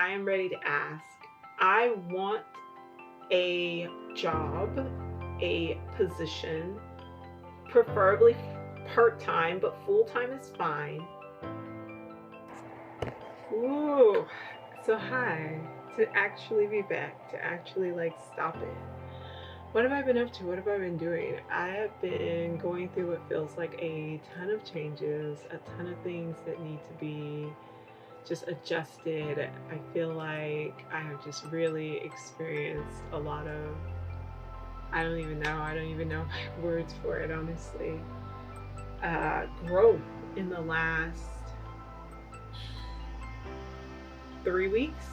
I am ready to ask. I want a job, a position, preferably part-time, but full-time is fine. Ooh, so hi, to actually be back, to actually like stop it. What have I been up to? What have I been doing? I have been going through what feels like a ton of changes, a ton of things that need to be just adjusted. I feel like I have just really experienced a lot of, I don't even know my words for it, honestly. Growth in the last 3 weeks,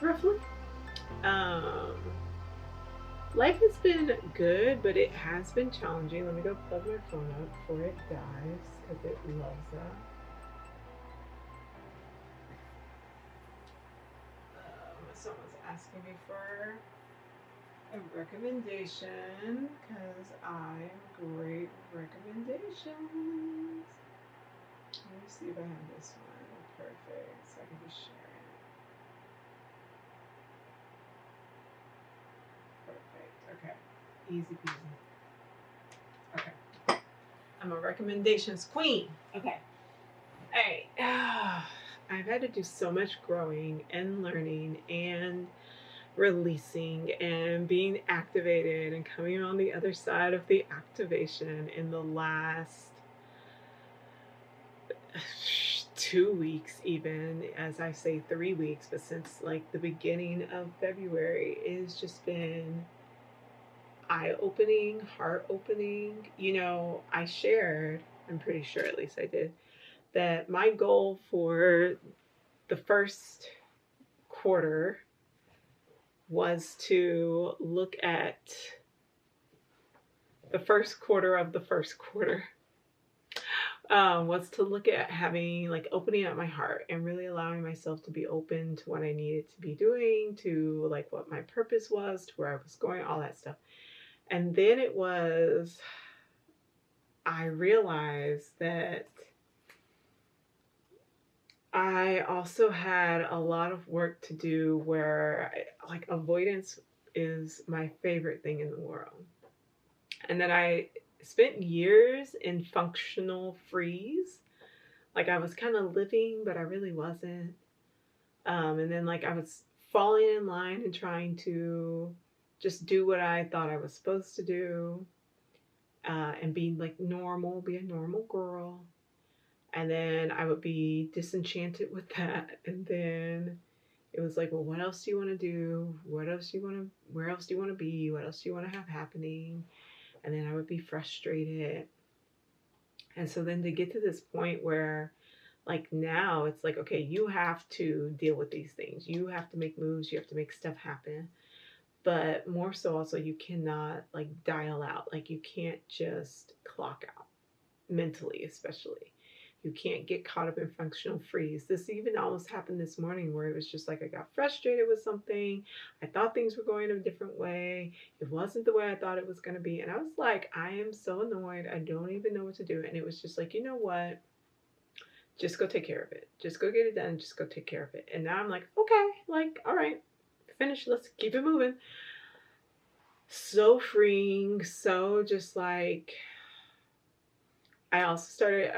roughly. Um, Life has been good, but it has been challenging. Let me go plug my phone up before it dies, because it loves that. Someone's asking me for a recommendation, because I am great with recommendations. Let me see if I have this one. Perfect. So I can just share it. Perfect. Okay. Easy peasy. Okay. I'm a recommendations queen. Okay. All right. I've had to do so much growing and learning and releasing and being activated and coming on the other side of the activation in the last 2 weeks, even, as I say 3 weeks, but since like the beginning of February, it's just been eye-opening, heart-opening. I shared, I'm pretty sure at least I did, that my goal for the first quarter was to look at the first quarter of the first quarter. Was to look at having, like, opening up my heart and really allowing myself to be open to what I needed to be doing, to like what my purpose was, to where I was going, all that stuff. And then I realized that I also had a lot of work to do where, like, avoidance is my favorite thing in the world. And that I spent years in functional freeze. Like, I was kind of living, but I really wasn't. And then, like, I was falling in line and trying to just do what I thought I was supposed to do, and being like normal, be a normal girl. And then I would be disenchanted with that. And then it was like, well, what else do you want to do? What else do you want to, where else do you want to be? What else do you want to have happening? And then I would be frustrated. And so then to get to this point where, like, now it's like, okay, you have to deal with these things. You have to make moves. You have to make stuff happen. But more so also, you cannot like dial out. Like, you can't just clock out mentally, especially. You can't get caught up in functional freeze. This even almost happened this morning, where it was just like I got frustrated with something. I thought things were going a different way. It wasn't the way I thought it was going to be. And I was like, I am so annoyed. I don't even know what to do. And it was just like, you know what? Just go take care of it. Just go get it done. Just go take care of it. And now I'm like, okay, like, all right, finish. Let's keep it moving. So freeing. So just like, I also started,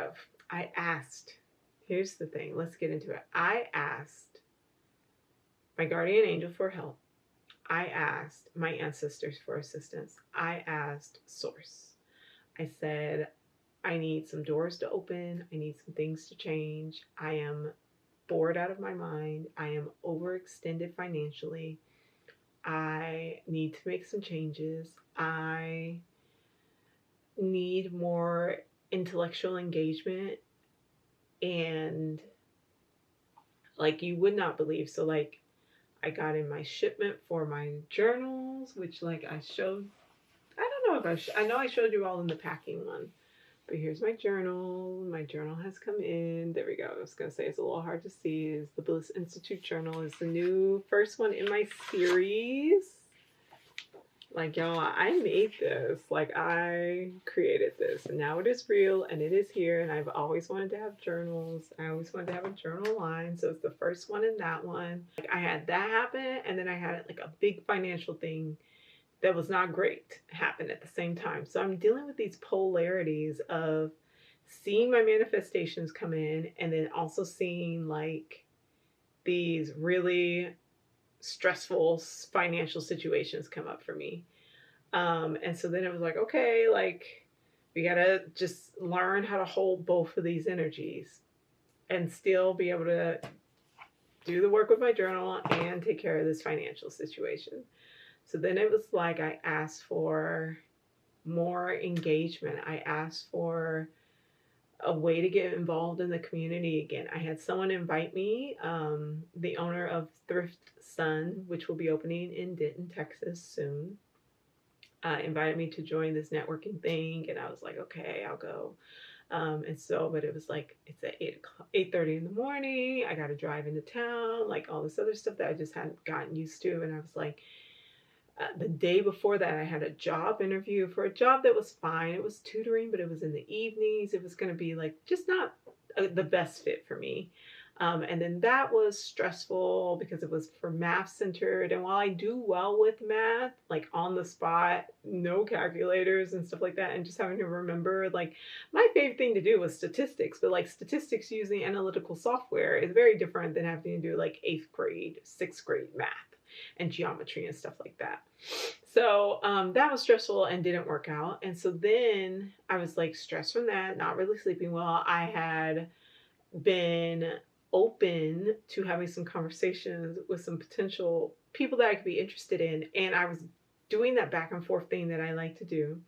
I asked, here's the thing, let's get into it. I asked my guardian angel for help. I asked my ancestors for assistance. I asked Source. I said, I need some doors to open. I need some things to change. I am bored out of my mind. I am overextended financially. I need to make some changes. I need more intellectual engagement. And like, you would not believe. So like, I got in my shipment for my journals, which like I showed, I don't know if I know I showed you all in the packing one, but here's my journal. My journal has come in. There we go. I was going to say it's a little hard to see. Is the Bliss Institute journal is the new first one in my series. Like, y'all, I made this. Like, I created this. And now it is real and it is here. And I've always wanted to have journals. I always wanted to have a journal line. So it's the first one and that one. Like, I had that happen. And then I had like a big financial thing that was not great happen at the same time. So I'm dealing with these polarities of seeing my manifestations come in and then also seeing like these really stressful financial situations come up for me. And so then it was like, okay, like we gotta just learn how to hold both of these energies and still be able to do the work with my journal and take care of this financial situation. So then it was like I asked for more engagement. I asked for a way to get involved in the community again. I had someone invite me, the owner of Thrift Sun, which will be opening in Denton, Texas soon, invited me to join this networking thing, and I was like, okay, I'll go. And so, but it was like it's at 8:30 in the morning. I got to drive into town, like all this other stuff that I just hadn't gotten used to, and I was like, the day before that, I had a job interview for a job that was fine. It was tutoring, but it was in the evenings. It was going to be like just not the best fit for me. And then that was stressful because it was for math centered. And while I do well with math, like on the spot, no calculators and stuff like that, and just having to remember, like my favorite thing to do was statistics, but like statistics using analytical software is very different than having to do like 8th grade, 6th grade math and geometry and stuff like that. So that was stressful and didn't work out. And so then I was like stressed from that, not really sleeping well. I had been open to having some conversations with some potential people that I could be interested in. And I was doing that back and forth thing that I like to do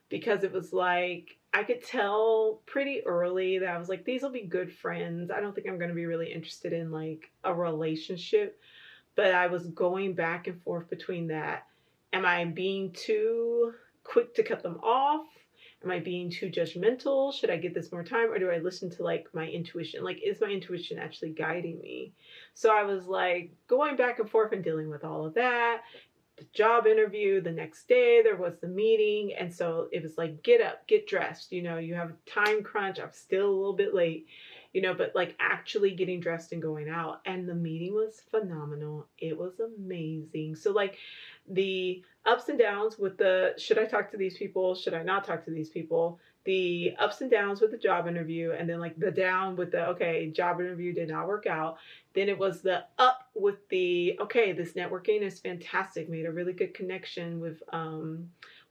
because it was like I could tell pretty early that I was like, these will be good friends. I don't think I'm going to be really interested in like a relationship. But I was going back and forth between that. Am I being too quick to cut them off? Am I being too judgmental? Should I give this more time? Or do I listen to like my intuition? Like, is my intuition actually guiding me? So I was like going back and forth and dealing with all of that. The job interview, the next day there was the meeting. And so it was like, get up, get dressed. You know, you have a time crunch. I'm still a little bit late, you know, but like actually getting dressed and going out. And the meeting was phenomenal. It was amazing. So like the ups and downs with the, should I talk to these people? Should I not talk to these people? The ups and downs with the job interview, and then like the down with the, okay, job interview did not work out. Then it was the up with the, okay, this networking is fantastic. Made a really good connection with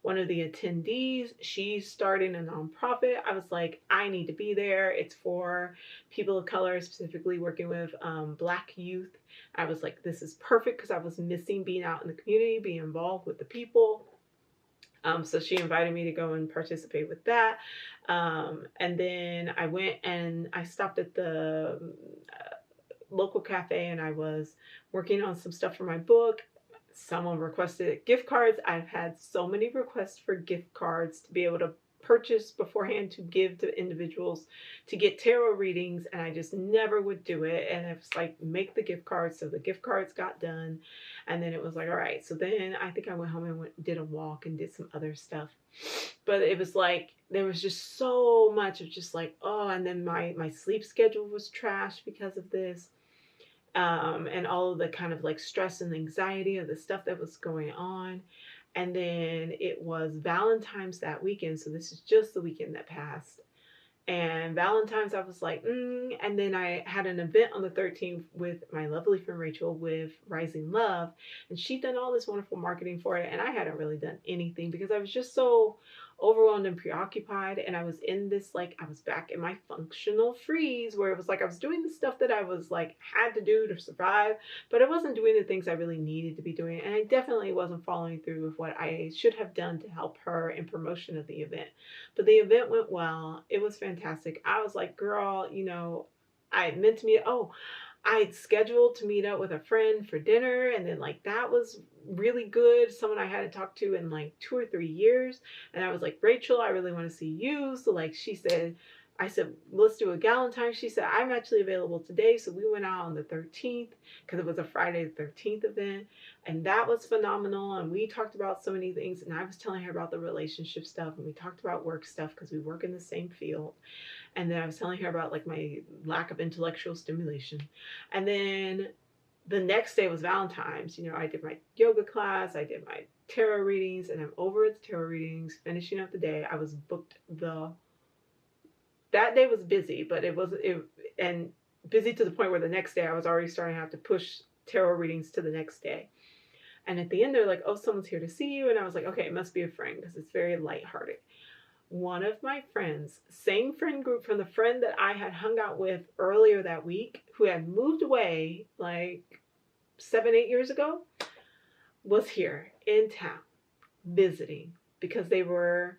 one of the attendees. She's starting a nonprofit. I was like, I need to be there. It's for people of color, specifically working with Black youth. I was like, this is perfect because I was missing being out in the community, being involved with the people. So she invited me to go and participate with that. And then I went and I stopped at the local cafe and I was working on some stuff for my book. Someone requested gift cards. I've had so many requests for gift cards to be able to purchase beforehand to give to individuals to get tarot readings, and I just never would do it. And it was like, make the gift cards. So the gift cards got done, and then it was like, all right. So then I think I went home and did a walk and did some other stuff. But it was like there was just so much of just like, oh, and then my sleep schedule was trashed because of this. And all of the kind of like stress and anxiety of the stuff that was going on. And then it was Valentine's that weekend. So this is just the weekend that passed. And Valentine's, I was like, And then I had an event on the 13th with my lovely friend Rachel with Rising Love. And she'd done all this wonderful marketing for it. And I hadn't really done anything because I was just so overwhelmed and preoccupied. And I was in this, like, I was back in my functional freeze where it was like I was doing the stuff that I was like, had to do to survive. But I wasn't doing the things I really needed to be doing. And I definitely wasn't following through with what I should have done to help her in promotion of the event. But the event went well. It was fantastic. I was like, girl, you know, I meant to meet, I had scheduled to meet up with a friend for dinner, and then like that was really good. Someone I hadn't talked to in like 2 or 3 years. And I was like, Rachel, I really want to see you. So like she said, I said, let's do a Galentine. She said, I'm actually available today. So we went out on the 13th because it was a Friday the 13th event. And that was phenomenal. And we talked about so many things. And I was telling her about the relationship stuff. And we talked about work stuff because we work in the same field. And then I was telling her about like my lack of intellectual stimulation. And then the next day was Valentine's. You know, I did my yoga class, I did my tarot readings, and I'm over at the tarot readings, finishing up the day. I was booked that day was busy, but and busy to the point where the next day I was already starting to have to push tarot readings to the next day. And at the end, they're like, oh, someone's here to see you. And I was like, okay, it must be a friend because it's very lighthearted. One of my friends, same friend group from the friend that I had hung out with earlier that week, who had moved away like 7-8 years ago, was here in town visiting because they were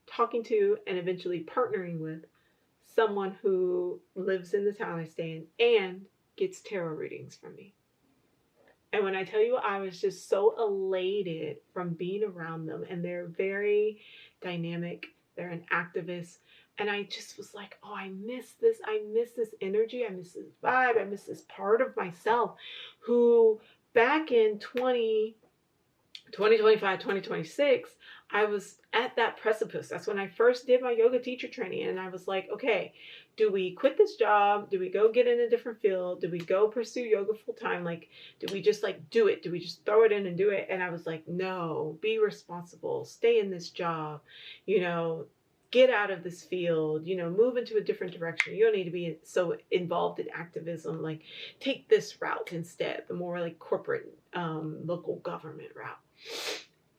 talking to and eventually partnering with someone who lives in the town I stay in and gets tarot readings from me. And when I tell you, I was just so elated from being around them, and they're very dynamic. They're an activist. And I just was like, oh, I miss this. I miss this energy. I miss this vibe. I miss this part of myself who back in 2025, 2026, I was at that precipice. That's when I first did my yoga teacher training. And I was like, okay, do we quit this job? Do we go get in a different field? Do we go pursue yoga full time? Like, do we just like do it? Do we just throw it in and do it? And I was like, no, be responsible. Stay in this job, you know, get out of this field, you know, move into a different direction. You don't need to be so involved in activism. Like, take this route instead, the more like corporate, local government route.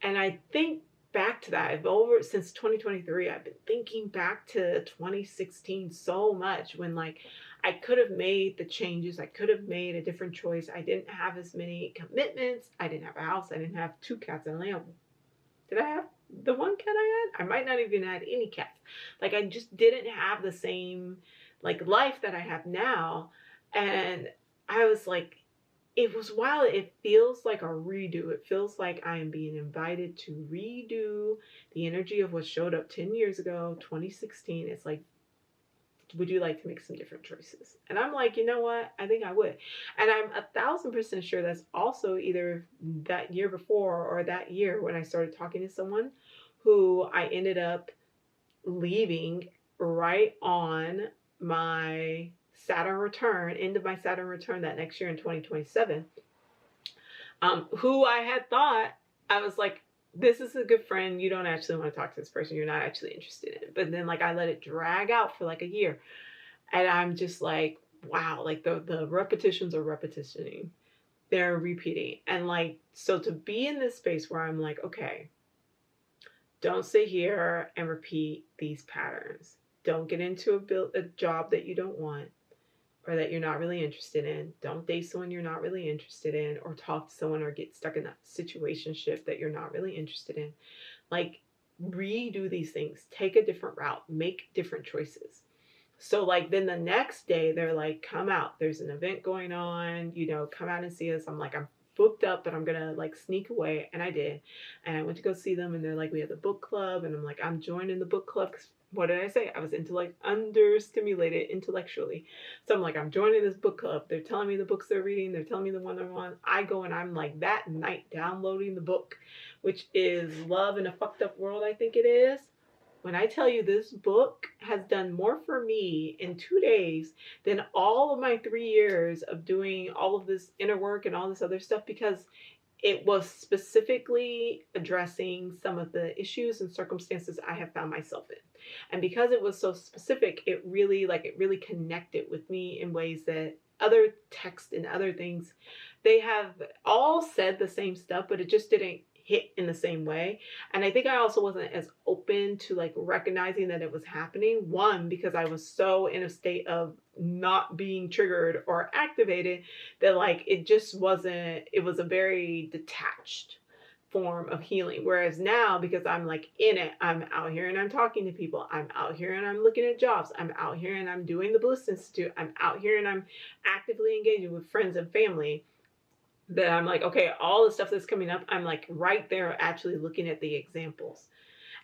And I think back to that. Since 2023, I've been thinking back to 2016 so much when like I could have made the changes. I could have made a different choice. I didn't have as many commitments. I didn't have a house. I didn't have 2 cats and a lamb. Did I have the 1 cat I had? I might not even had any cats. Like, I just didn't have the same like life that I have now. And I was like, it was wild. It feels like a redo. It feels like I am being invited to redo the energy of what showed up 10 years ago, 2016. It's like, would you like to make some different choices? And I'm like, you know what? I think I would. And I'm 1,000% sure that's also either that year before or that year when I started talking to someone who I ended up leaving right on my Saturn return, end of my Saturn return that next year in 2027, who I had thought, I was like, this is a good friend. You don't actually want to talk to this person. You're not actually interested in it. But then like I let it drag out for like a year. And I'm just like, wow, like the repetitions are repetitioning. They're repeating. And like, so to be in this space where I'm like, okay, don't sit here and repeat these patterns. Don't get into a job that you don't want or that you're not really interested in. Don't date someone you're not really interested in, or talk to someone or get stuck in that situationship that you're not really interested in. Like, redo these things. Take a different route. Make different choices. So like then the next day they're like, come out. There's an event going on, you know, come out and see us. I'm like, I'm booked up, but I'm gonna like sneak away. And I did. And I went to go see them, and they're like, we have the book club. And I'm like, I'm joining the book club because what did I say? I was understimulated intellectually. So I'm like, I'm joining this book club. They're telling me the books they're reading. They're telling me the one they're on. I go and I'm like that night downloading the book, which is Love in a Fucked Up World, I think it is. When I tell you this book has done more for me in 2 days than all of my 3 years of doing all of this inner work and all this other stuff, because it was specifically addressing some of the issues and circumstances I have found myself in. And because it was so specific, it really connected with me in ways that other texts and other things, they have all said the same stuff, but it just didn't hit in the same way. And I think I also wasn't as open to like recognizing that it was happening. One, because I was so in a state of not being triggered or activated that like it just wasn't, it was a very detached form of healing. Whereas now, because I'm like in it, I'm out here and I'm talking to people, I'm out here and I'm looking at jobs, I'm out here and I'm doing the Bliss Institute, I'm out here and I'm actively engaging with friends and family, that I'm like, okay, all the stuff that's coming up, I'm like right there actually looking at the examples.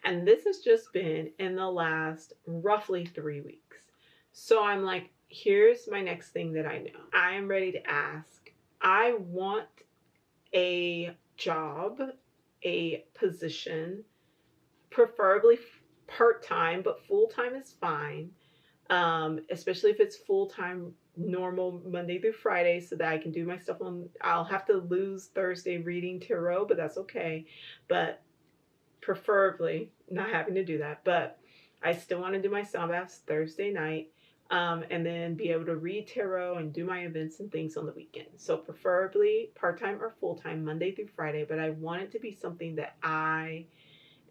And this has just been in the last roughly 3 weeks. So I'm like, here's my next thing that I know. I am ready to ask. I want a job, a position, preferably part-time, but full-time is fine. Especially if it's full-time, normal Monday through Friday, so that I can do my stuff on. I'll have to lose Thursday reading tarot, but that's okay. But preferably not having to do that. But I still want to do my sound baths Thursday night, and then be able to read tarot and do my events and things on the weekend. So preferably part-time or full-time, Monday through Friday. But I want it to be something that I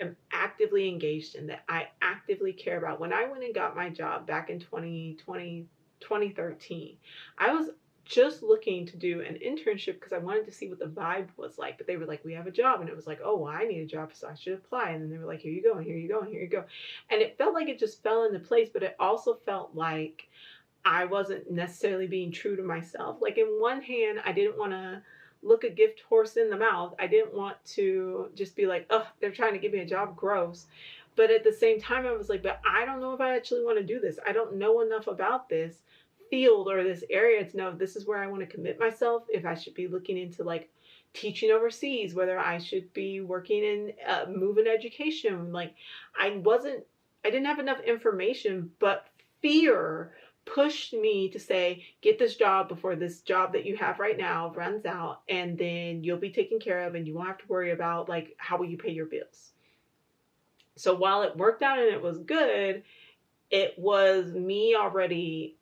am actively engaged in, that I actively care about. When I went and got my job back in 2020, 2013, I was just looking to do an internship because I wanted to see what the vibe was like. But they were like, we have a job. And it was like, oh, well, I need a job, so I should apply. And then they were like, here you go, and here you go, and here you go. And it felt like it just fell into place, but it also felt like I wasn't necessarily being true to myself. Like, in one hand, I didn't want to look a gift horse in the mouth. I didn't want to just be like, oh, they're trying to give me a job, gross. But at the same time, I was like, but I don't know if I actually want to do this. I don't know enough about this field or this area to know if this is where I want to commit myself, if I should be looking into like teaching overseas, whether I should be working in moving education. Like, I didn't have enough information, but fear pushed me to say, get this job before this job that you have right now runs out, and then you'll be taken care of and you won't have to worry about like, how will you pay your bills? So while it worked out and it was good, it was me already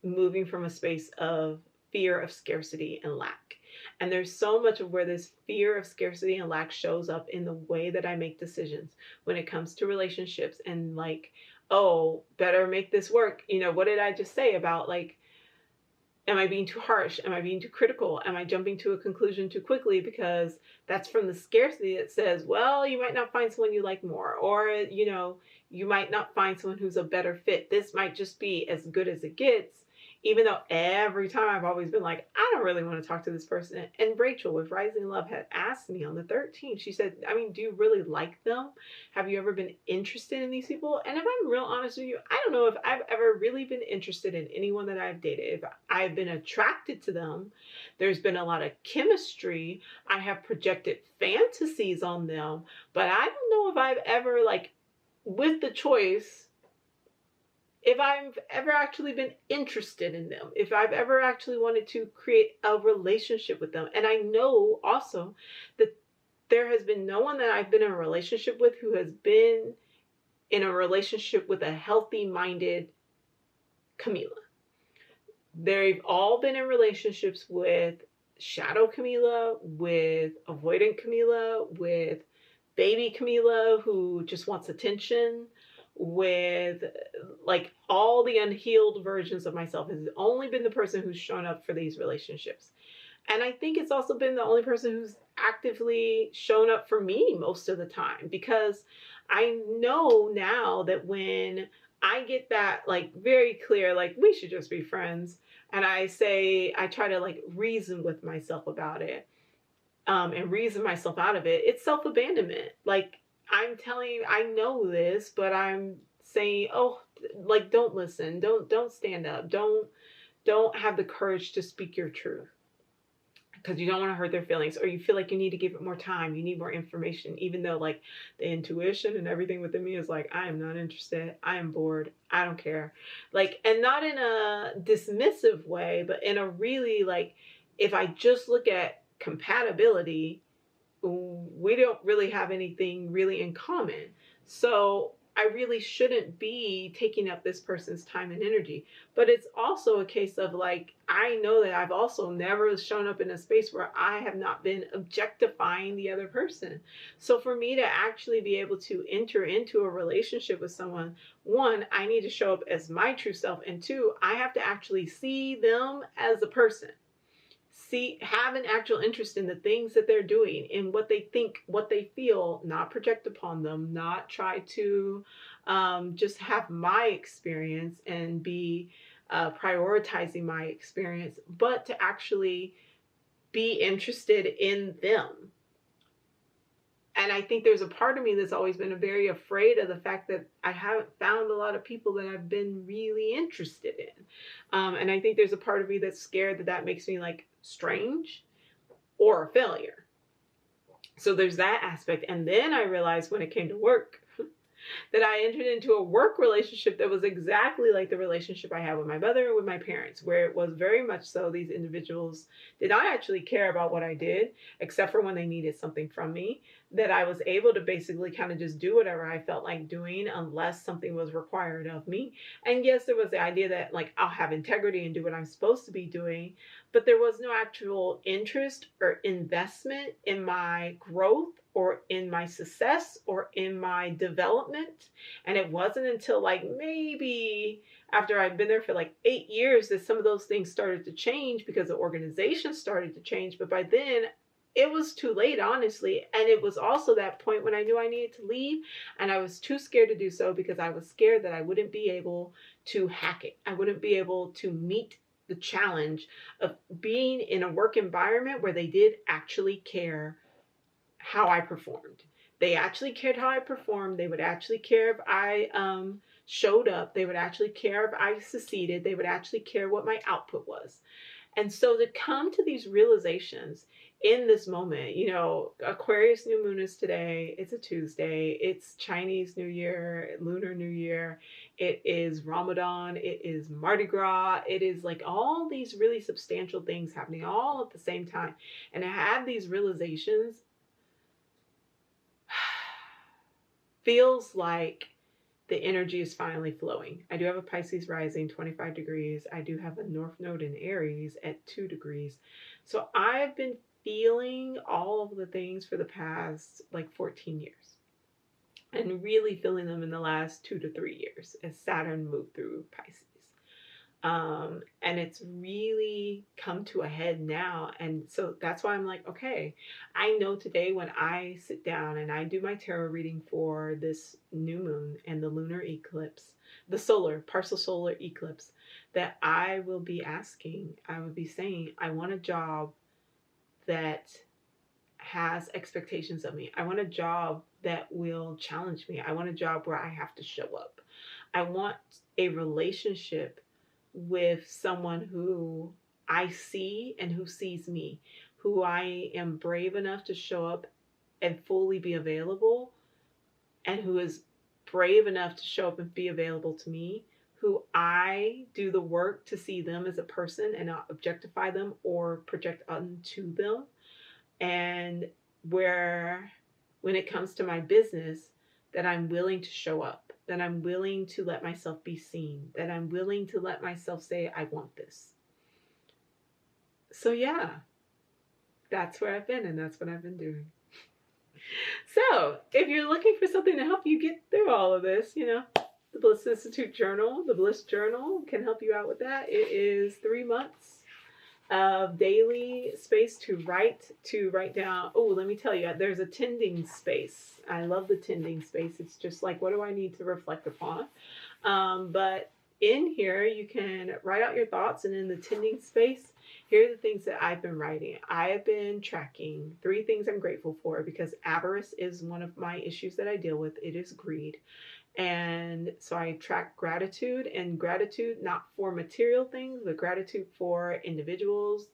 moving from a space of fear of scarcity and lack. And there's so much of where this fear of scarcity and lack shows up in the way that I make decisions when it comes to relationships, and like, oh, better make this work. You know, what did I just say about like, am I being too harsh? Am I being too critical? Am I jumping to a conclusion too quickly? Because that's from the scarcity that says, well, you might not find someone you like more, or, you know, you might not find someone who's a better fit. This might just be as good as it gets. Even though every time I've always been like, I don't really want to talk to this person. And Rachel with Rising Love had asked me on the 13th, she said, I mean, do you really like them? Have you ever been interested in these people? And if I'm real honest with you, I don't know if I've ever really been interested in anyone that I've dated. If I've been attracted to them, there's been a lot of chemistry. I have projected fantasies on them, but I don't know if I've ever, like, with the choice, if I've ever actually been interested in them, if I've ever actually wanted to create a relationship with them. And I know also that there has been no one that I've been in a relationship with who has been in a relationship with a healthy-minded Camila. They've all been in relationships with shadow Camila, with avoidant Camila, with baby Camila who just wants attention, with like all the unhealed versions of myself. Has only been the person who's shown up for these relationships. And I think it's also been the only person who's actively shown up for me most of the time, because I know now that when I get that like very clear, like, we should just be friends, and I try to like reason with myself about it, and reason myself out of it, it's self-abandonment. Like, I'm telling you, I know this, but I'm saying, oh, like, don't listen, don't stand up, don't have the courage to speak your truth, because you don't want to hurt their feelings, or you feel like you need to give it more time, you need more information, even though like the intuition and everything within me is like, I am not interested, I am bored, I don't care. Like, and not in a dismissive way, but in a really like, if I just look at compatibility, we don't really have anything really in common. So I really shouldn't be taking up this person's time and energy. But it's also a case of like, I know that I've also never shown up in a space where I have not been objectifying the other person. So for me to actually be able to enter into a relationship with someone, one, I need to show up as my true self. And two, I have to actually see them as a person. Have an actual interest in the things that they're doing, in what they think, what they feel, not project upon them, not try to just have my experience and be prioritizing my experience, but to actually be interested in them. And I think there's a part of me that's always been very afraid of the fact that I haven't found a lot of people that I've been really interested in. And I think there's a part of me that's scared that that makes me like strange or a failure. So there's that aspect. And then I realized when it came to work, that I entered into a work relationship that was exactly like the relationship I had with my mother and with my parents, where it was very much so these individuals did not actually care about what I did, except for when they needed something from me, that I was able to basically kind of just do whatever I felt like doing unless something was required of me. And yes, there was the idea that like I'll have integrity and do what I'm supposed to be doing, but there was no actual interest or investment in my growth or in my success or in my development. And it wasn't until like maybe after I'd been there for like 8 years that some of those things started to change because the organization started to change. But by then, it was too late, honestly. And it was also that point when I knew I needed to leave. And I was too scared to do so because I was scared that I wouldn't be able to hack it. I wouldn't be able to meet the challenge of being in a work environment where they did actually care how I performed. They actually cared how I performed. They would actually care if I showed up. They would actually care if I succeeded. They would actually care what my output was. And so to come to these realizations in this moment, you know, Aquarius new moon is today. It's a Tuesday. It's Chinese New Year, Lunar New Year. It is Ramadan. It is Mardi Gras. It is like all these really substantial things happening all at the same time. And I have these realizations feels like the energy is finally flowing. I do have a Pisces rising, 25 degrees. I do have a North Node in Aries at 2 degrees. So I've been feeling all of the things for the past like 14 years and really feeling them in the last 2 to 3 years as Saturn moved through Pisces. And it's really come to a head now. And so that's why I'm like, okay, I know today when I sit down and I do my tarot reading for this new moon and the lunar eclipse, the solar, partial solar eclipse, that I will be asking, I will be saying, I want a job that has expectations of me. I want a job that will challenge me. I want a job where I have to show up. I want a relationship with someone who I see and who sees me, who I am brave enough to show up and fully be available, and who is brave enough to show up and be available to me, who I do the work to see them as a person and not objectify them or project onto them. And where, when it comes to my business, that I'm willing to show up, that I'm willing to let myself be seen, that I'm willing to let myself say, I want this. So yeah, that's where I've been and that's what I've been doing. So if you're looking for something to help you get through all of this, you know, the Bliss Institute Journal, the Bliss Journal can help you out with that. It is 3 months of daily space to write down. Oh, let me tell you, there's a tending space. I love the tending space. It's just like, what do I need to reflect upon? But in here, you can write out your thoughts, and in the tending space, here are the things that I've been writing. I have been tracking 3 things I'm grateful for, because avarice is one of my issues that I deal with. It is greed. And so I track gratitude, and gratitude not for material things, but gratitude for individuals,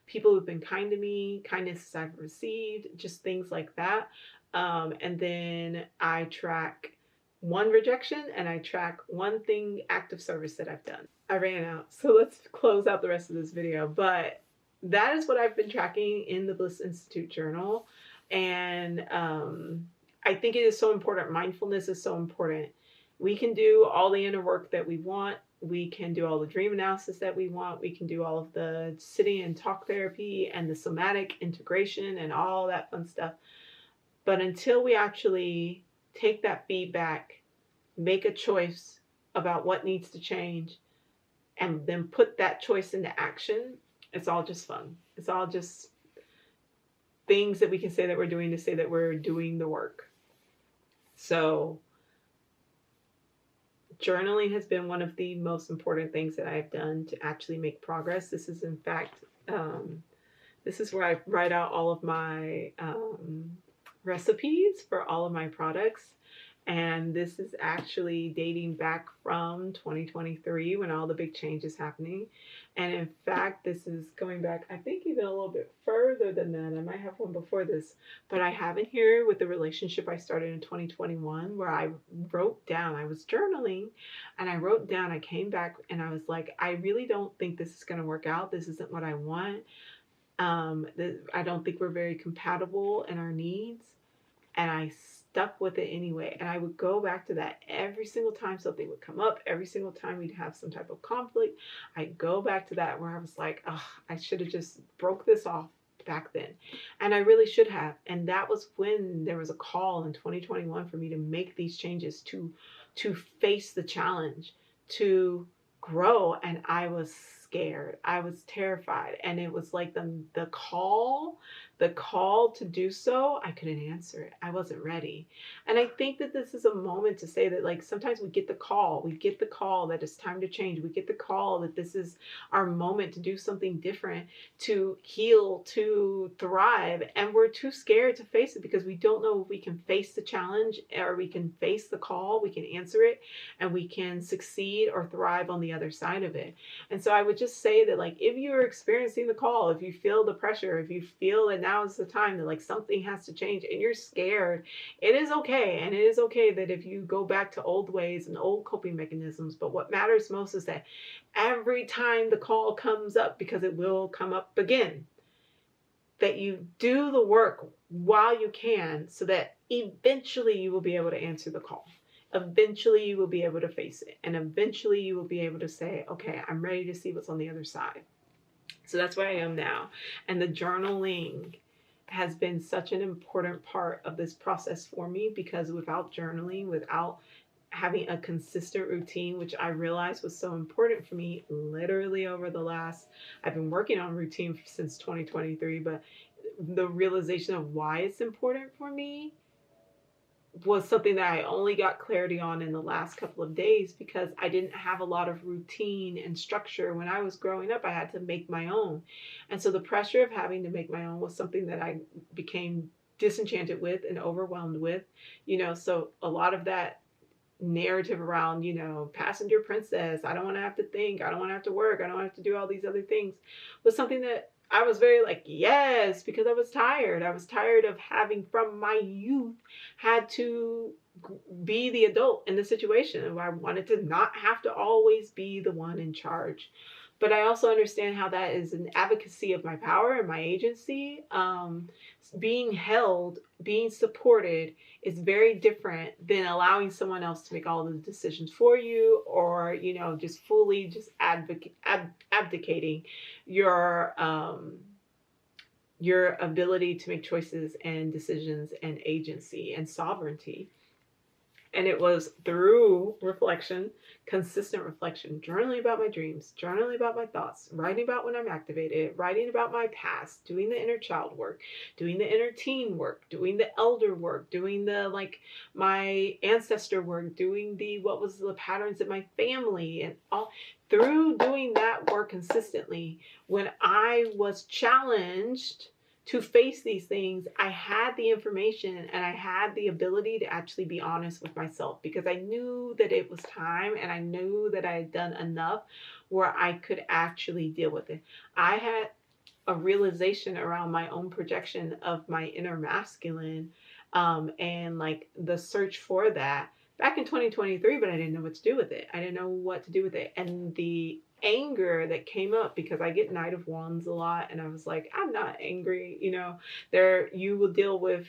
people who've been kind to me, kindness I've received, just things like that. And then I track 1 rejection, and I track 1 thing, act of service that I've done. I ran out, so let's close out the rest of this video. But that is what I've been tracking in the Bliss Institute Journal. And I think it is so important. Mindfulness is so important. We can do all the inner work that we want. We can do all the dream analysis that we want. We can do all of the sitting and talk therapy and the somatic integration and all that fun stuff. But until we actually take that feedback, make a choice about what needs to change, and then put that choice into action, it's all just fun. It's all just things that we can say that we're doing to say that we're doing the work. So journaling has been one of the most important things that I've done to actually make progress. This is, in fact, this is where I write out all of my recipes for all of my products. And this is actually dating back from 2023 when all the big changes happening. And in fact, this is going back, I think, even a little bit further than that. I might have one before this, but I have in here with the relationship I started in 2021 where I wrote down, I was journaling and I wrote down, I came back and I was like, I really don't think this is going to work out. This isn't what I want. I don't think we're very compatible in our needs. And I stuck with it anyway. And I would go back to that every single time something would come up, every single time we'd have some type of conflict. I'd go back to that where I was like, oh, I should have just broke this off back then. And I really should have. And that was when there was a call in 2021 for me to make these changes, to face the challenge, to grow. And I was scared. I was terrified. And it was like the call to do so, I couldn't answer it. I wasn't ready. And I think that this is a moment to say that, like, sometimes we get the call that it's time to change. We get the call that this is our moment to do something different, to heal, to thrive. And we're too scared to face it because we don't know if we can face the challenge or we can face the call, we can answer it, and we can succeed or thrive on the other side of it. And so I would just say that, like, if you're experiencing the call, if you feel the pressure, if you feel that now is the time that, like, something has to change and you're scared, it is okay. And it is okay that if you go back to old ways and old coping mechanisms. But what matters most is that every time the call comes up, because it will come up again, that you do the work while you can so that eventually you will be able to answer the call. Eventually you will be able to face it. And eventually you will be able to say, okay, I'm ready to see what's on the other side. So that's where I am now. And the journaling has been such an important part of this process for me, because without journaling, without having a consistent routine, which I realized was so important for me, literally over the last, I've been working on routine since 2023, but the realization of why it's important for me was something that I only got clarity on in the last couple of days, because I didn't have a lot of routine and structure. When I was growing up, I had to make my own. And so the pressure of having to make my own was something that I became disenchanted with and overwhelmed with, so a lot of that narrative around, passenger princess, I don't want to have to think, I don't want to have to work, I don't have to do all these other things, was something that I was very like, yes, because I was tired. I was tired of having, from my youth, had to be the adult in the situation. I wanted to not have to always be the one in charge. But I also understand how that is an advocacy of my power and my agency. Being held, being supported is very different than allowing someone else to make all the decisions for you, or, just fully just abdicating your ability to make choices and decisions and agency and sovereignty. And it was through reflection, consistent reflection, journaling about my dreams, journaling about my thoughts, writing about when I'm activated, writing about my past, doing the inner child work, doing the inner teen work, doing the elder work, doing the, my ancestor work, doing what was the patterns in my family, and all. Through doing that work consistently, when I was challenged to face these things, I had the information and I had the ability to actually be honest with myself, because I knew that it was time and I knew that I had done enough where I could actually deal with it. I had a realization around my own projection of my inner masculine, and the search for that back in 2023, but I didn't know what to do with it. I didn't know what to do with it. And the anger that came up, because I get Knight of Wands a lot, and I was like, I'm not angry. You will deal with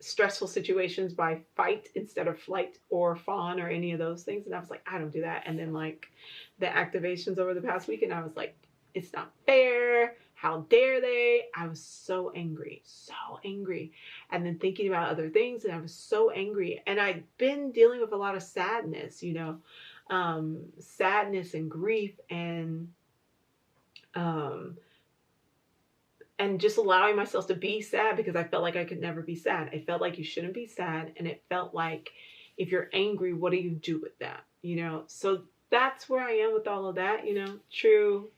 stressful situations by fight instead of flight or fawn or any of those things. And I was like, I don't do that. And then the activations over the past week, and I was like, it's not fair. How dare they? I was so angry. And then thinking about other things, and I was so angry. And I'd been dealing with a lot of sadness, sadness and grief, and just allowing myself to be sad, because I felt like I could never be sad. I felt like you shouldn't be sad. And it felt like, if you're angry, what do you do with that? So that's where I am with all of that, true.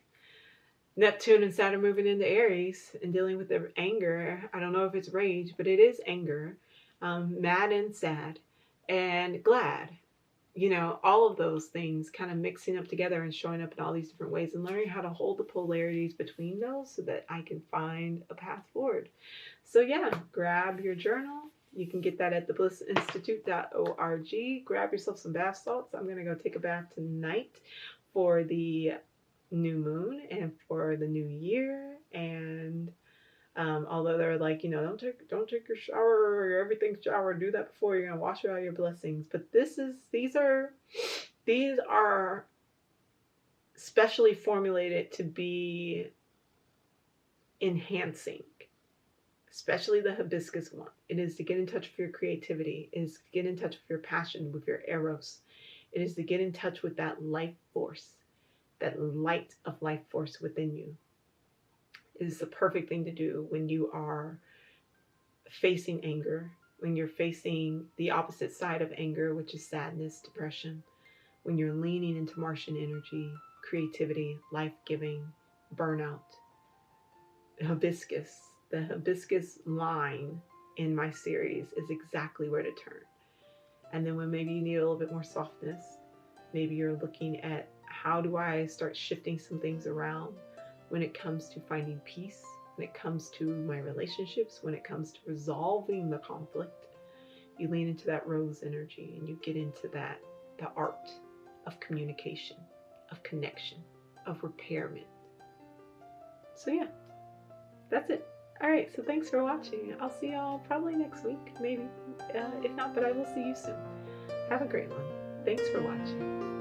Neptune and Saturn moving into Aries and dealing with the anger. I don't know if it's rage, but it is anger. Mad and sad and glad. You know, all of those things kind of mixing up together and showing up in all these different ways and learning how to hold the polarities between those so that I can find a path forward. So yeah, grab your journal. You can get that at theblissinstitute.org. Grab yourself some bath salts. I'm going to go take a bath tonight for the new moon and for the new year. And although they're like, you know, don't take your shower or your everything shower, do that before you're gonna wash out your blessings. But these are specially formulated to be enhancing, especially the hibiscus one. It is to get in touch with your creativity. It is to get in touch with your passion, with your eros. It is to get in touch with that life force, that light of life force within you. It is the perfect thing to do when you are facing anger, when you're facing the opposite side of anger, which is sadness, depression, when you're leaning into Martian energy, creativity, life-giving, burnout. The hibiscus line in my series is exactly where to turn. And then when maybe you need a little bit more softness, maybe you're looking at how do I start shifting some things around when it comes to finding peace, when it comes to my relationships, when it comes to resolving the conflict. You lean into that rose energy and you get into the art of communication, of connection, of repairment. So yeah, that's it. All right, so thanks for watching. I'll see y'all probably next week, maybe. If not, but I will see you soon. Have a great one. Thanks for watching.